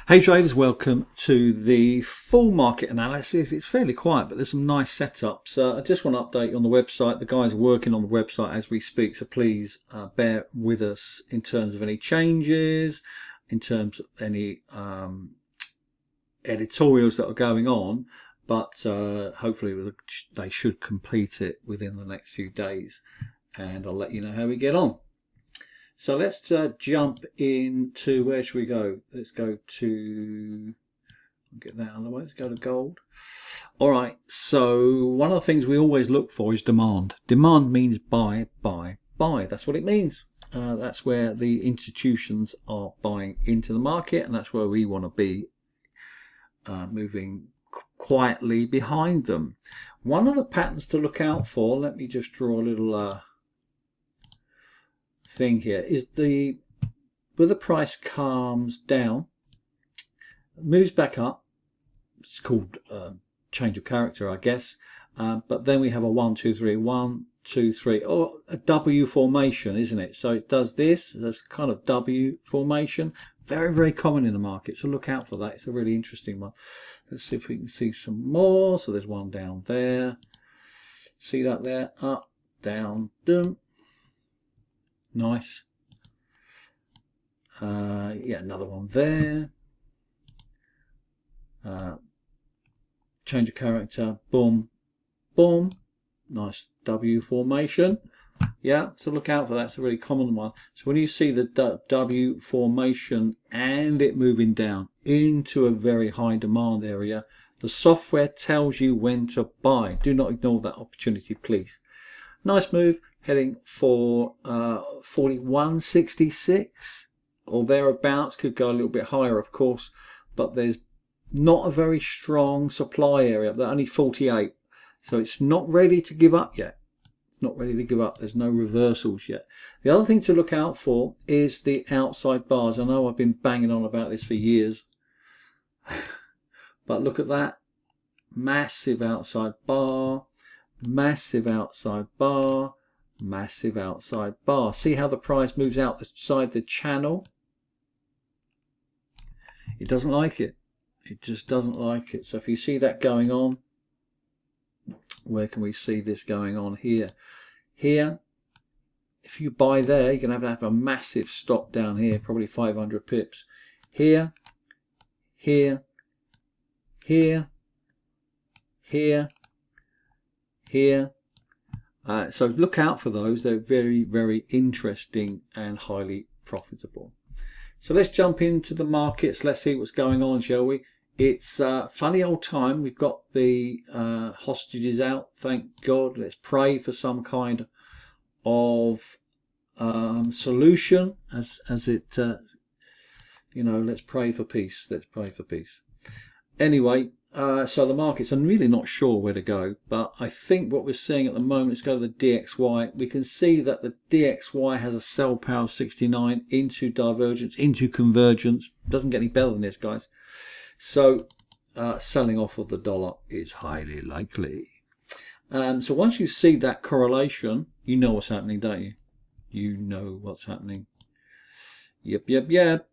Hey traders, welcome to the full market analysis. It's fairly quiet, but there's some nice setups. I just want to update you on the website. The guys are working on the website as we speak, so please bear with us in terms of any changes, in terms of any editorials that are going on, but hopefully they should complete it within the next few days, and I'll let you know how we get on. So let's jump into, where should we go? Let's go to, get that out of the way, let's go to gold. All right, so one of the things we always look for is demand. Demand means buy, buy, buy. That's what it means. That's where the institutions are buying into the market, and that's where we want to be moving quietly behind them. One of the patterns to look out for, let me just draw a little thing here, is where the price calms down, moves back up. It's called change of character, I guess. But then we have a 1, 2, 3, 1, 2, 3, or a W formation, isn't it? So it does this. That's kind of W formation. Very, very common in the market. So look out for that. It's a really interesting one. Let's see if we can see some more. So there's one down there. See that there? Up, down, down. Nice. Yeah, another one there. Change of character. Boom, boom. Nice W formation. Yeah, so look out for that. It's a really common one. So when you see the W formation and it moving down into a very high demand area, the software tells you when to buy. Do not ignore that opportunity, please. Nice move, heading for 41.66 or thereabouts. Could go a little bit higher, of course, but there's not a very strong supply area. They're only 48, so it's not ready to give up yet. It's not ready to give up. There's no reversals yet. The other thing to look out for is the outside bars. I know I've been banging on about this for years, but look at that. Massive outside bar. Massive outside bar, massive outside bar. See how the price moves outside the channel? It doesn't like it. It just doesn't like it. So if you see that going on, where can we see this going on? Here. Here, if you buy there, you're going to have a massive stop down here, probably 500 pips. Here, here, here, here, here. So look out for those. They're very, very interesting and highly profitable. So let's jump into the markets. Let's see what's going on, shall we? It's a funny old time. We've got the hostages out, thank God. Let's pray for some kind of solution as it let's pray for peace. Let's pray for peace. Anyway, so the markets, I'm really not sure where to go, but I think what we're seeing at the moment, let's go to the DXY. We can see that the DXY has a sell power of 69 into divergence, into convergence. Doesn't get any better than this, guys. So selling off of the dollar is highly likely. So once you see that correlation, you know what's happening, don't you? You know what's happening. Yep, yep, yep.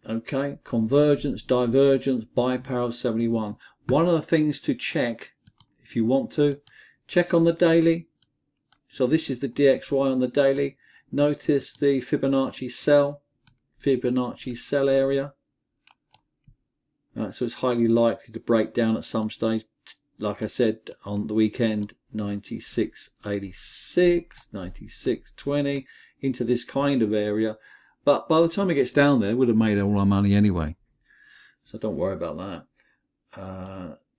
Okay, convergence, divergence, buy power of 71. One of the things to check, if you want to, check on the daily. So this is the DXY on the daily. Notice the Fibonacci sell area. So it's highly likely to break down at some stage. Like I said on the weekend, 96.86, 96.20 into this kind of area. But by the time it gets down there, we'd have made all our money anyway. So don't worry about that.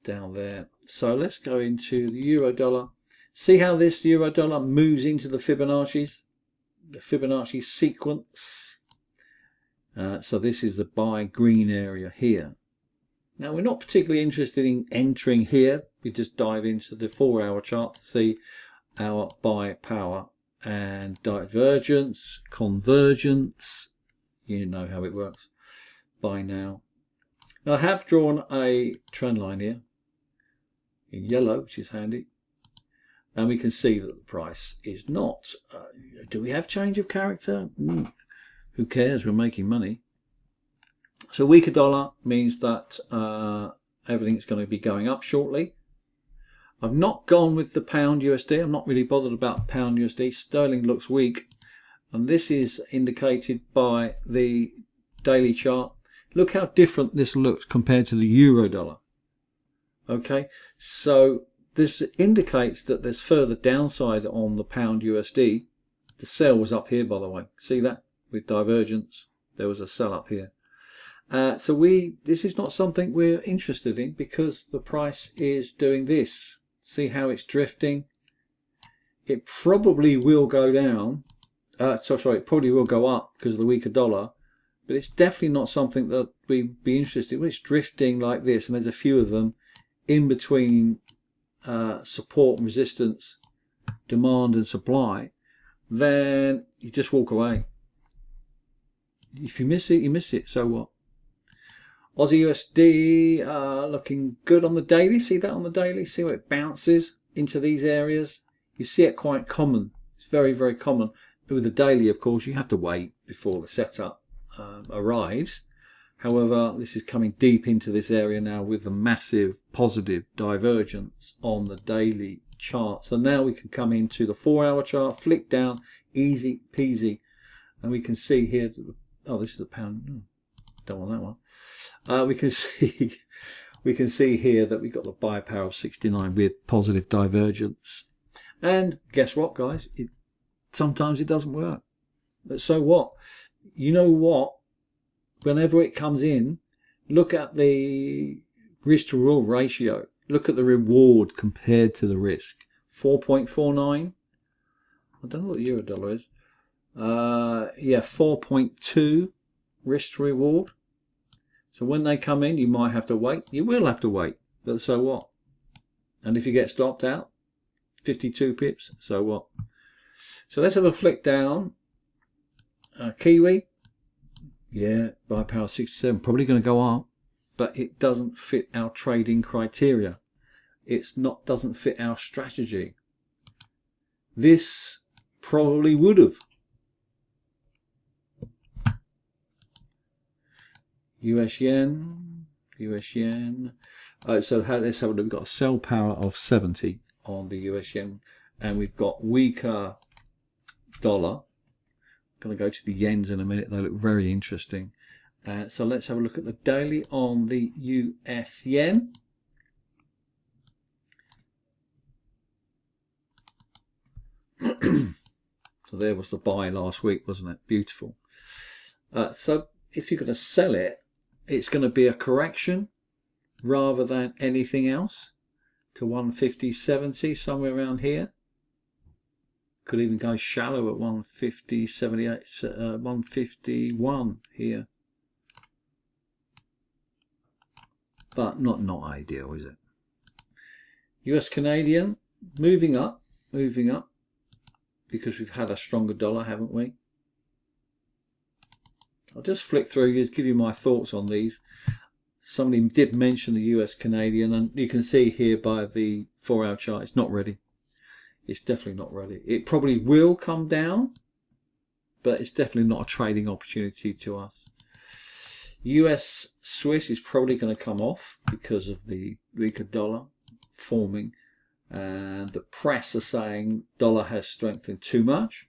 Down there. So let's go into the euro dollar. See how this euro dollar moves into the Fibonacci sequence. So this is the buy green area here. Now we're not particularly interested in entering here. We just dive into the 4-hour chart to see our buy power and divergence, convergence. You know how it works by now. Now I have drawn a trend line here in yellow, which is handy, and we can see that the price is not. Do we have change of character? Who cares? We're making money. So weaker dollar means that everything's going to be going up shortly. I've not gone with the pound USD. I'm not really bothered about pound USD. Sterling looks weak, and this is indicated by the daily chart. Look how different this looks compared to the euro dollar. Okay, so this indicates that there's further downside on the pound USD. The sell was up here, by the way. See that? With divergence, there was a sell up here. So this is not something we're interested in because the price is doing this. See how it's drifting? It probably will go down. Sorry, it probably will go up because of the weaker dollar. But it's definitely not something that we'd be interested in. When it's drifting like this, and there's a few of them in between support and resistance, demand and supply, then you just walk away. If you miss it, you miss it. So what? Aussie USD looking good on the daily. See that on the daily? See where it bounces into these areas? You see it quite common. It's very, very common. But with the daily, of course, you have to wait before the setup arrives. However, this is coming deep into this area now with the massive positive divergence on the daily chart. So now we can come into the 4-hour chart, flick down, easy peasy. And we can see here, oh, this is a pound. Don't want that one. We can see here that we've got the buy power of 69 with positive divergence. And guess what, guys? Sometimes it doesn't work. But so what? You know what? Whenever it comes in, look at the risk to reward ratio. Look at the reward compared to the risk. 4.49. I don't know what the euro dollar is. Yeah, 4.2 risk to reward. So when they come in, you might have to wait. You will have to wait. But so what? And if you get stopped out, 52 pips, so what? So let's have a flick down. Kiwi. Yeah, buy power 67. Probably going to go up. But it doesn't fit our trading criteria. Doesn't fit our strategy. This probably would have. US yen. So let's have a look. We've got a sell power of 70 on the US yen, and we've got weaker dollar. Going to go to the yens in a minute. They look very interesting. So let's have a look at the daily on the US yen. So there was the buy last week, wasn't it? Beautiful. So if you're going to sell it, it's going to be a correction rather than anything else to 150.70, somewhere around here. Could even go shallow at 150.78, 151 here. But not ideal, is it? US Canadian moving up, because we've had a stronger dollar, haven't we? I'll just flick through these, give you my thoughts on these. Somebody did mention the US Canadian, and you can see here by the 4-hour chart, it's not ready. It's definitely not ready. It probably will come down, but it's definitely not a trading opportunity to us. US Swiss is probably going to come off because of the weaker dollar forming, and the press are saying dollar has strengthened too much.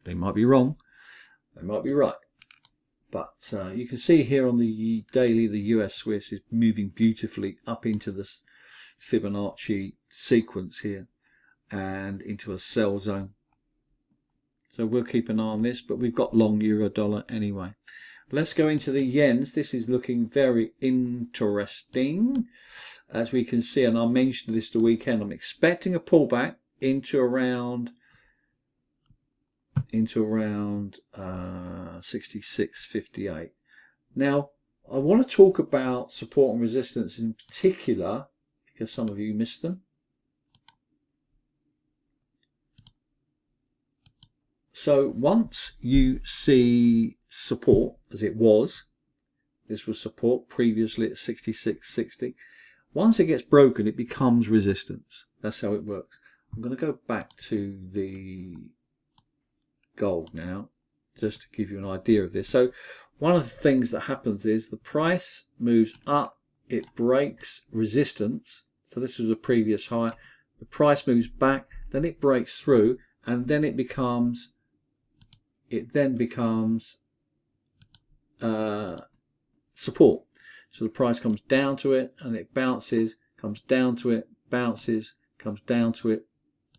They might be wrong. They might be right. But you can see here on the daily, the US Swiss is moving beautifully up into this Fibonacci sequence here and into a sell zone. So we'll keep an eye on this, but we've got long euro dollar anyway. Let's go into the yens. This is looking very interesting. As we can see, and I mentioned this the weekend, I'm expecting a pullback into around 66.58. Now, I want to talk about support and resistance in particular because some of you missed them. So once you see support, as it was, this was support previously at 66.60. Once it gets broken, it becomes resistance. That's how it works. I'm going to go back to the gold now. just to give you an idea of this. So one of the things that happens is the price moves up, it breaks resistance. So this was a previous high. The price moves back, then it breaks through, and then it then becomes support. So the price comes down to it, and it bounces, comes down to it, bounces, comes down to it,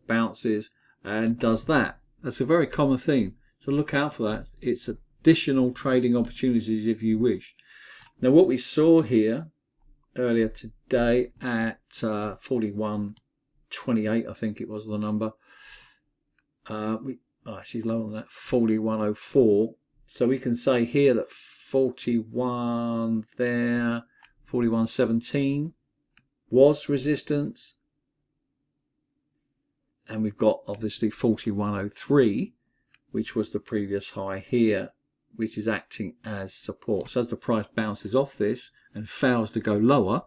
bounces, and does that. That's a very common theme. So look out for that. It's additional trading opportunities if you wish. Now what we saw here earlier today at 41.28, I think it was the number. Actually lower than that, 41.04. So we can say here that 41 there, 41.17 was resistance. And we've got obviously 41.03, which was the previous high here, which is acting as support. So as the price bounces off this and fails to go lower,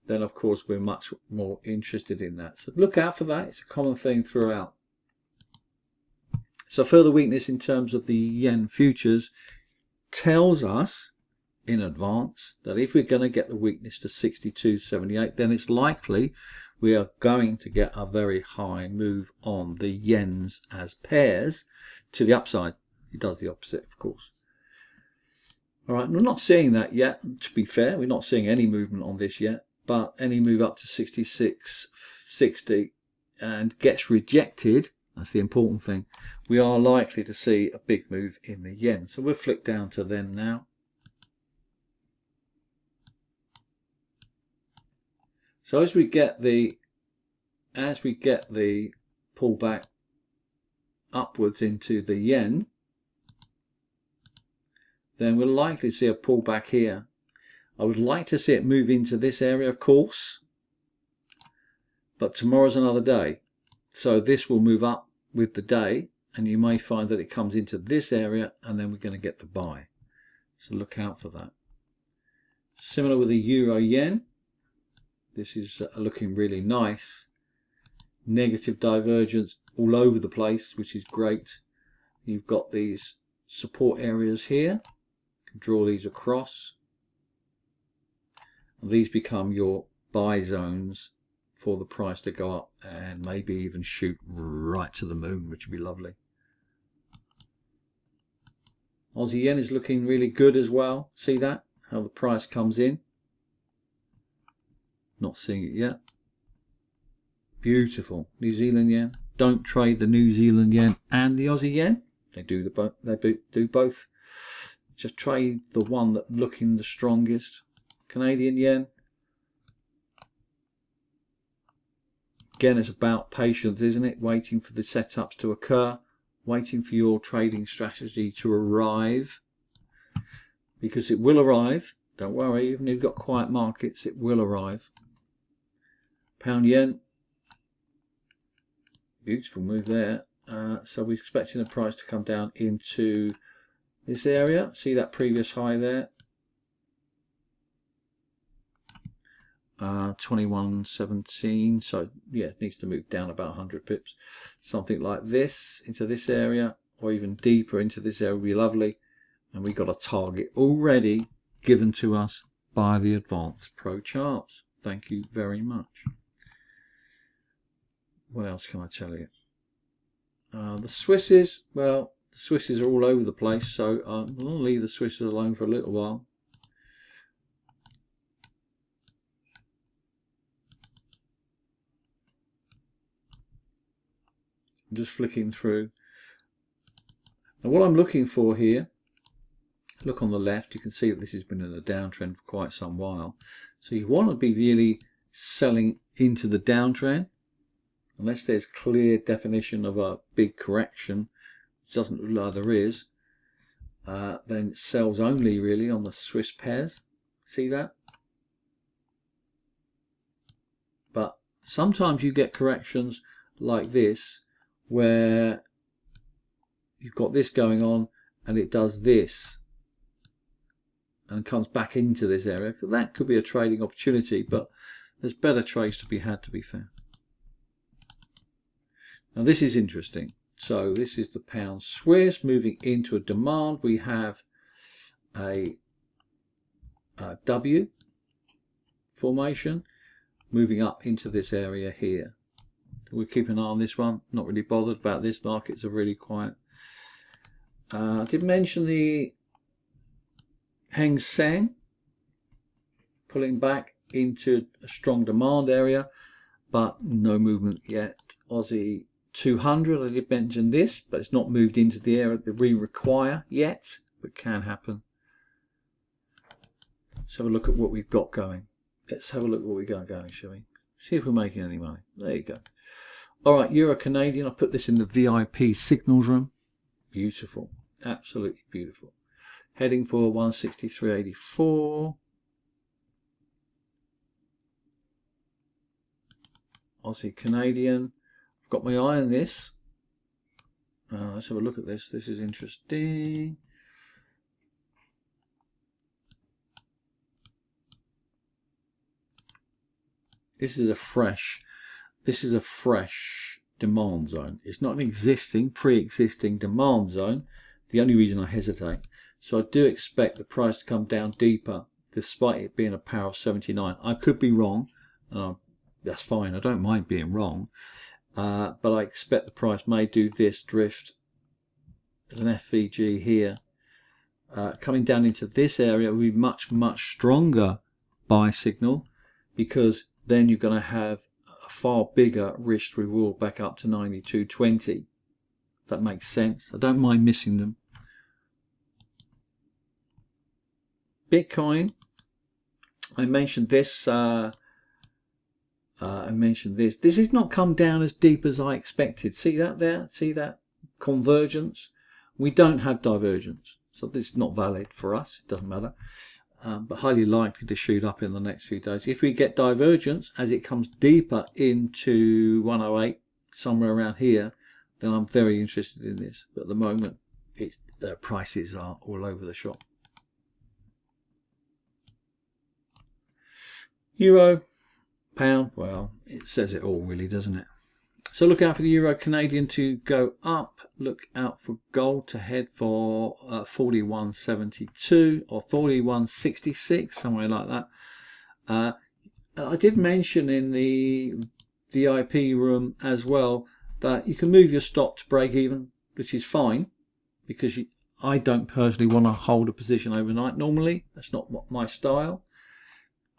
then of course we're much more interested in that. So look out for that. It's a common theme throughout. So further weakness in terms of the yen futures tells us in advance that if we're going to get the weakness to 62.78, then it's likely we are going to get a very high move on the yens as pairs to the upside. It does the opposite, of course. All right, we're not seeing that yet. To be fair, we're not seeing any movement on this yet, but any move up to 66.60 and gets rejected, that's the important thing, we are likely to see a big move in the yen. So we'll flick down to them now. So as we get the pullback upwards into the yen, then we'll likely see a pullback here. I would like to see it move into this area, of course, but tomorrow's another day. So this will move up with the day, and you may find that it comes into this area, and then we're going to get the buy. So look out for that. Similar with the euro yen. This is looking really nice. Negative divergence all over the place, which is great. You've got these support areas here. You can draw these across. And these become your buy zones for the price to go up and maybe even shoot right to the moon, which would be lovely. Aussie yen is looking really good as well. See that? How the price comes in. Not seeing it yet. Beautiful. New Zealand yen. Don't trade the New Zealand yen and the Aussie yen. They do both. Just trade the one that's looking the strongest. Canadian yen. Again, it's about patience, isn't it? Waiting for the setups to occur. Waiting for your trading strategy to arrive. Because it will arrive. Don't worry, even if you've got quiet markets, it will arrive. Pound yen. Beautiful move there. So we're expecting the price to come down into this area. See that previous high there? 21.17. So yeah, it needs to move down about 100 pips. Something like this into this area, or even deeper into this area would be lovely. And we got a target already given to us by the Advanced Pro charts. Thank you very much. What else can I tell you? The Swisses, well, the Swisses are all over the place, so I'm going to leave the Swisses alone for a little while. I'm just flicking through. Now what I'm looking for here, look on the left, you can see that this has been in a downtrend for quite some while. So you want to be really selling into the downtrend. Unless there's clear definition of a big correction, which doesn't look like there is, then sells only really on the Swiss pairs. See that? But sometimes you get corrections like this where you've got this going on and it does this and comes back into this area. That could be a trading opportunity, but there's better trades to be had, to be fair. Now this is interesting. So this is the pound Swiss moving into a demand. We have a W formation moving up into this area here. We'll keep an eye on this one. Not really bothered about this. Markets are really quiet. I did mention the Hang Seng pulling back into a strong demand area, but no movement yet. Aussie 200, I did mention this, but it's not moved into the area that we require yet, but can happen. Let's have a look at what we've got going. Let's have a look at what we've got going, shall we? See if we're making any money. There you go. All right, Euro Canadian. I put this in the VIP signals room. Beautiful. Absolutely beautiful. Heading for 163.84. Aussie Canadian. I've got my eye on this. Let's have a look at this. This is interesting. This is a fresh demand zone. It's not an pre-existing demand zone. The only reason I hesitate. So I do expect the price to come down deeper, despite it being a power of 79. I could be wrong. That's fine. I don't mind being wrong. But I expect the price may do this drift as an FVG here. Coming down into this area will be much, much stronger buy signal, because then you're going to have a far bigger risk reward back up to 92.20. That makes sense. I don't mind missing them. Bitcoin, I mentioned this. This has not come down as deep as I expected. See that there? See that convergence? We don't have divergence, so this is not valid for us. It doesn't matter. But highly likely to shoot up in the next few days. If we get divergence as it comes deeper into 108, somewhere around here, then I'm very interested in this. But at the moment, the prices are all over the shop. Euro, pound, well, it says it all really, doesn't it? So look out for the Euro Canadian to go up. Look out for gold to head for 41.72 or 41.66, somewhere like that. I did mention in the VIP room as well that you can move your stop to break even, which is fine, because I don't personally want to hold a position overnight normally. That's not my style.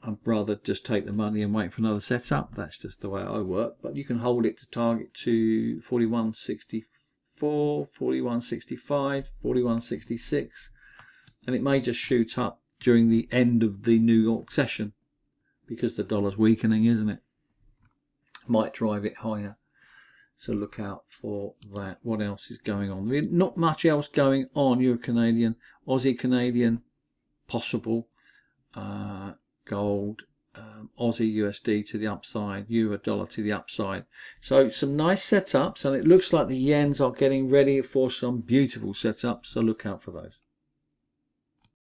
I'd rather just take the money and wait for another setup. That's just the way I work. But you can hold it to target to 41.64, 41.65, 41.66, and it may just shoot up during the end of the New York session, because the dollar's weakening, isn't it? Might drive it higher. So look out for that. What else is going on? Not much else going on. Euro Canadian, Aussie Canadian, possible. Gold, Aussie USD to the upside, Euro dollar to the upside. So some nice setups, and it looks like the yens are getting ready for some beautiful setups, so look out for those.